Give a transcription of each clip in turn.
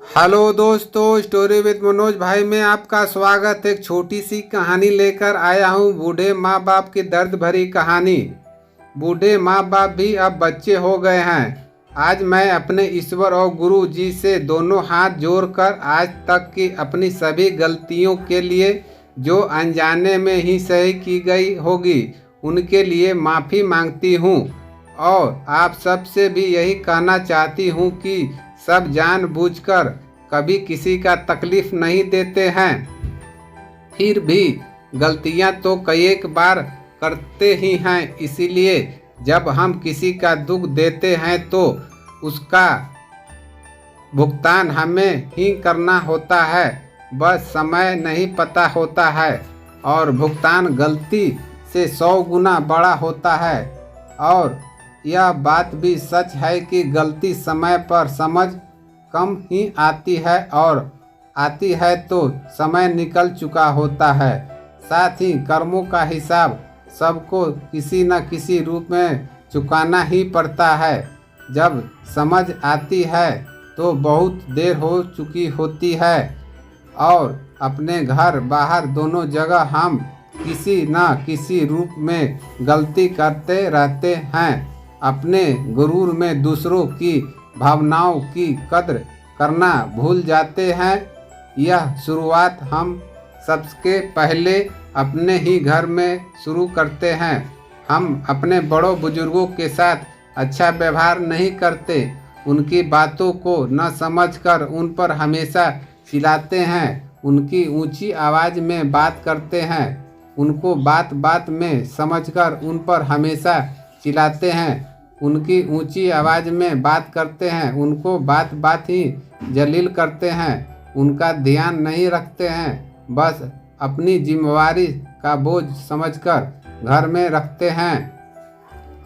Hello दोस्तों, story with Manoj भाई में आपका स्वागत है। एक छोटी सी कहानी लेकर आया हूँ, बूढ़े माँ बाप की दर्द भरी कहानी। बूढ़े माँ बाप भी अब बच्चे हो गए हैं। आज मैं अपने ईश्वर और गुरु जी से दोनों हाथ जोड़कर आज तक की अपनी सभी गलतियों के लिए, जो अनजाने में ही सही की गई होगी, उनके लिए माफ़ी मांगती हूँ। और आप सबसे भी यही कहना चाहती हूँ कि सब जानबूझकर कभी किसी का तकलीफ नहीं देते हैं। फिर भी गलतियां तो कई एक बार करते ही हैं, इसीलिए जब हम किसी का दुख देते हैं तो उसका भुगतान हमें ही करना होता है। बस समय नहीं पता होता है और भुगतान गलती से 100 गुना बड़ा होता है। और यह बात भी सच है कि गलती समय पर समझ कम ही आती है, और आती है तो समय निकल चुका होता है। साथ ही कर्मों का हिसाब सबको किसी न किसी रूप में चुकाना ही पड़ता है। जब समझ आती है तो बहुत देर हो चुकी होती है, और अपने घर बाहर दोनों जगह हम किसी न किसी रूप में गलती करते रहते हैं। अपने गुरूर में दूसरों की भावनाओं की कद्र करना भूल जाते हैं। यह शुरुआत हम सबसे पहले अपने ही घर में शुरू करते हैं। हम अपने बड़ों बुजुर्गों के साथ अच्छा व्यवहार नहीं करते, उनकी बातों को न समझकर उन पर हमेशा चिल्लाते हैं, उनकी ऊंची आवाज़ में बात करते हैं, उनको बात बात में समझकर उन पर हमेशा चिल्लाते हैं, उनकी ऊंची आवाज़ में बात करते हैं, उनको बात बात ही जलील करते हैं, उनका ध्यान नहीं रखते हैं, बस अपनी जिम्मेवारी का बोझ समझकर घर में रखते हैं।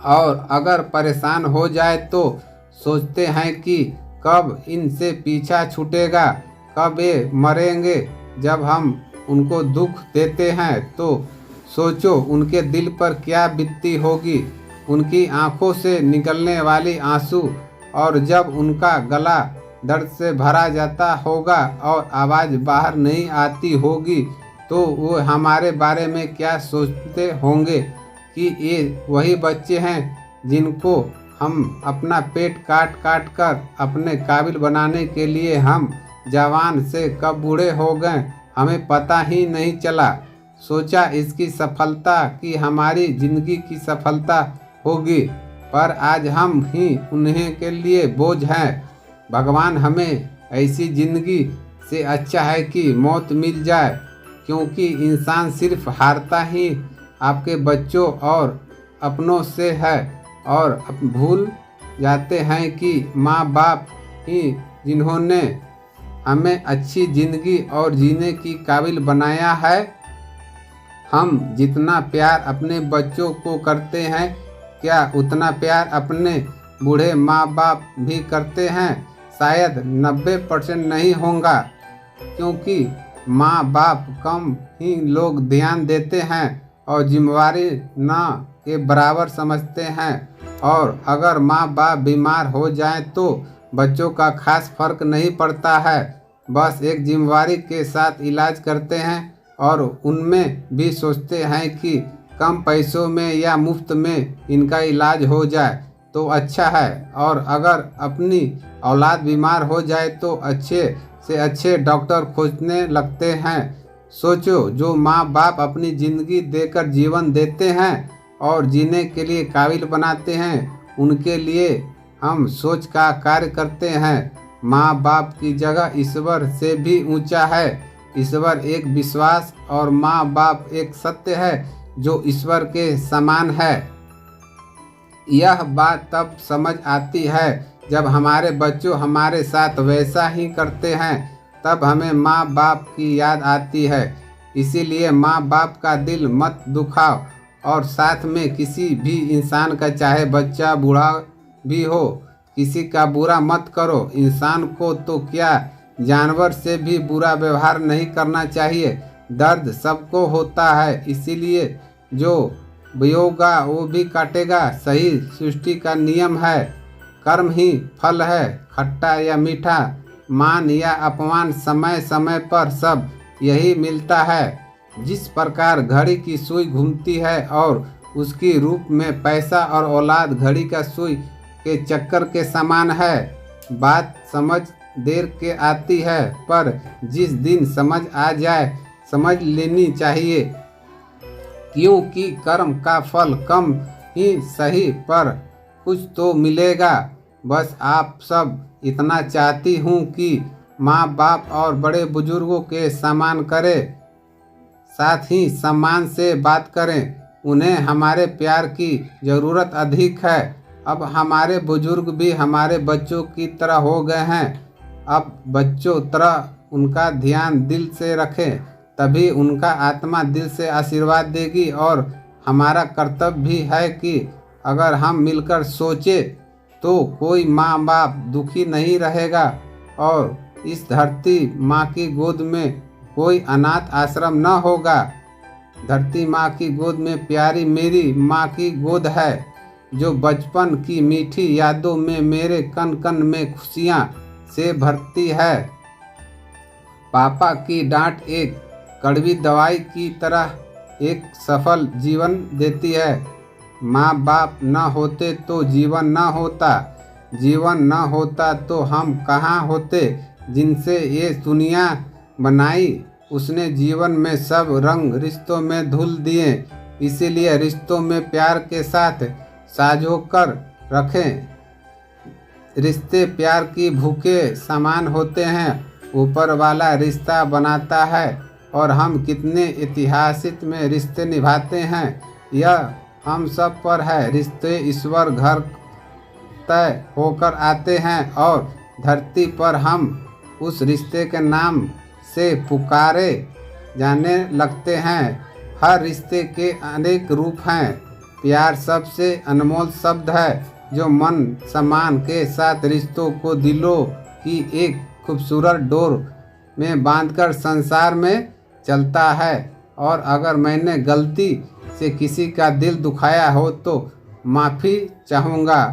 और अगर परेशान हो जाए तो सोचते हैं कि कब इनसे पीछा छूटेगा, कब ये मरेंगे। जब हम उनको दुख देते हैं तो सोचो उनके दिल पर क्या बीतती होगी, उनकी आंखों से निकलने वाली आंसू, और जब उनका गला दर्द से भरा जाता होगा और आवाज़ बाहर नहीं आती होगी, तो वो हमारे बारे में क्या सोचते होंगे कि ये वही बच्चे हैं जिनको हम अपना पेट काट काट कर अपने काबिल बनाने के लिए हम जवान से कब बूढ़े हो गए, हमें पता ही नहीं चला। सोचा इसकी सफलता कि हमारी ज़िंदगी की सफलता होगी, पर आज हम ही उन्हें के लिए बोझ हैं। भगवान हमें ऐसी ज़िंदगी से अच्छा है कि मौत मिल जाए, क्योंकि इंसान सिर्फ हारता ही आपके बच्चों और अपनों से है, और भूल जाते हैं कि माँ बाप ही जिन्होंने हमें अच्छी ज़िंदगी और जीने की काबिल बनाया है। हम जितना प्यार अपने बच्चों को करते हैं, क्या उतना प्यार अपने बूढ़े माँ बाप भी करते हैं? शायद 90% नहीं होगा, क्योंकि माँ बाप कम ही लोग ध्यान देते हैं और जिम्मेवारी ना के बराबर समझते हैं। और अगर माँ बाप बीमार हो जाएं तो बच्चों का खास फर्क नहीं पड़ता है, बस एक जिम्मेवारी के साथ इलाज करते हैं, और उनमें भी सोचते हैं कि कम पैसों में या मुफ्त में इनका इलाज हो जाए तो अच्छा है। और अगर अपनी औलाद बीमार हो जाए तो अच्छे से अच्छे डॉक्टर खोजने लगते हैं। सोचो, जो माँ बाप अपनी ज़िंदगी देकर जीवन देते हैं और जीने के लिए काबिल बनाते हैं, उनके लिए हम सोच का कार्य करते हैं। माँ बाप की जगह ईश्वर से भी ऊंचा है। ईश्वर एक विश्वास और माँ बाप एक सत्य है जो ईश्वर के समान है। यह बात तब समझ आती है जब हमारे बच्चों हमारे साथ वैसा ही करते हैं, तब हमें माँ बाप की याद आती है। इसीलिए माँ बाप का दिल मत दुखाओ, और साथ में किसी भी इंसान का, चाहे बच्चा बूढ़ा भी हो, किसी का बुरा मत करो। इंसान को तो क्या, जानवर से भी बुरा व्यवहार नहीं करना चाहिए। दर्द सबको होता है, इसीलिए जो बोएगा वो भी काटेगा, सही सृष्टि का नियम है। कर्म ही फल है, खट्टा या मीठा मान या अपमान समय समय पर सब यही मिलता है। जिस प्रकार घड़ी की सुई घूमती है और उसकी रूप में पैसा और औलाद घड़ी का सुई के चक्कर के समान है। बात समझ देर के आती है, पर जिस दिन समझ आ जाए समझ लेनी चाहिए, क्योंकि कर्म का फल कम ही सही पर कुछ तो मिलेगा। बस आप सब इतना चाहती हूँ कि माँ बाप और बड़े बुजुर्गों के सम्मान करें, साथ ही सम्मान से बात करें। उन्हें हमारे प्यार की ज़रूरत अधिक है। अब हमारे बुजुर्ग भी हमारे बच्चों की तरह हो गए हैं। अब बच्चों तरह उनका ध्यान दिल से रखें, तभी उनका आत्मा दिल से आशीर्वाद देगी। और हमारा कर्तव्य भी है कि अगर हम मिलकर सोचें तो कोई माँ बाप दुखी नहीं रहेगा और इस धरती माँ की गोद में कोई अनाथ आश्रम न होगा। धरती माँ की गोद में प्यारी मेरी माँ की गोद है, जो बचपन की मीठी यादों में मेरे कन कन में खुशियाँ से भरती है। पापा की डांट एक कड़वी दवाई की तरह एक सफल जीवन देती है। माँ बाप न होते तो जीवन न होता, जीवन न होता तो हम कहाँ होते। जिनसे ये दुनिया बनाई उसने जीवन में सब रंग रिश्तों में धुल दिए। इसीलिए रिश्तों में प्यार के साथ साझो कर रखें। रिश्ते प्यार की भूखे समान होते हैं। ऊपर वाला रिश्ता बनाता है और हम कितने ऐतिहासिक में रिश्ते निभाते हैं, यह हम सब पर है। रिश्ते ईश्वर घर तय होकर आते हैं और धरती पर हम उस रिश्ते के नाम से पुकारे जाने लगते हैं। हर रिश्ते के अनेक रूप हैं। प्यार सबसे अनमोल शब्द है, जो मन सम्मान के साथ रिश्तों को दिलों की एक खूबसूरत डोर में बांधकर संसार में चलता है। और अगर मैंने गलती से किसी का दिल दुखाया हो तो माफ़ी चाहूँगा।